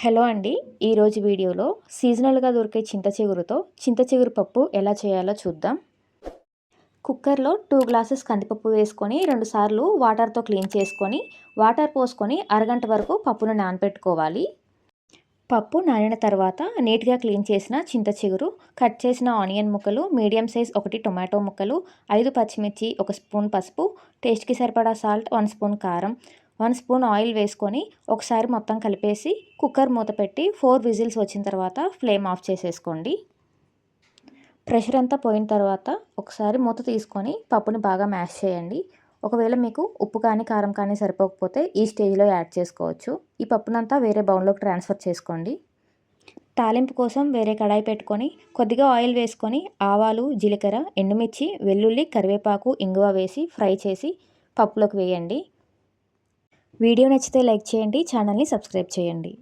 Hello అండి. ఈరోజు వీడియోలో సీజనల్‌గా దొరికే చింత చిగురుతో చింత చిగురు పప్పు ఎలా చేయాలో చూద్దాం. కుక్కర్‌లో 2 గ్లాసెస్ కందిపప్పు వేసుకొని 2 సార్లు వాటర్‌తో క్లీన్ చేసుకొని, వాటర్ పోసుకొని అరగంట వరకు పప్పును నానబెట్టుకోవాలి. పప్పు నానిన తర్వాత నీట్‌గా క్లీన్ చేసిన చింత చిగురు, కట్ చేసిన ఆనియన్ ముక్కలు, మీడియం సైజ్ 1 టొమాటో ముక్కలు, 5 పచ్చిమిర్చి, 1 స్పూన్ పసుపు, టేస్ట్‌కి సరిపడా సాల్ట్, 1 స్పూన్ కారం, 1 స్పూన్ ఆయిల్ వేసుకొని ఒకసారి మొత్తం కలిపేసి కుక్కర్ మూత పెట్టి 4 విజిల్స్ వచ్చిన తర్వాత ఫ్లేమ్ ఆఫ్ చేసేసుకోండి. ప్రెషర్ అంతా పోయిన తర్వాత ఒకసారి మూత తీసుకొని పప్పుని బాగా మ్యాష్ చేయండి. ఒకవేళ మీకు ఉప్పు కానీ, కారం కానీ సరిపోకపోతే ఈ స్టేజ్‌లో యాడ్ చేసుకోవచ్చు. ఈ పప్పునంతా వేరే బౌల్‌లోకి ట్రాన్స్‌ఫర్ చేసుకోండి. తాలింపు కోసం వేరే కడాయి పెట్టుకొని కొద్దిగా ఆయిల్ వేసుకొని ఆవాలు, జీలకర్ర, ఎండుమిర్చి, వెల్లుల్లి, కరివేపాకు, ఇంగువ వేసి ఫ్రై చేసి పప్పులోకి వేయండి. వీడియో నచ్చితే లైక్ చేయండి. ఛానల్‌ని సబ్స్క్రైబ్ చేయండి.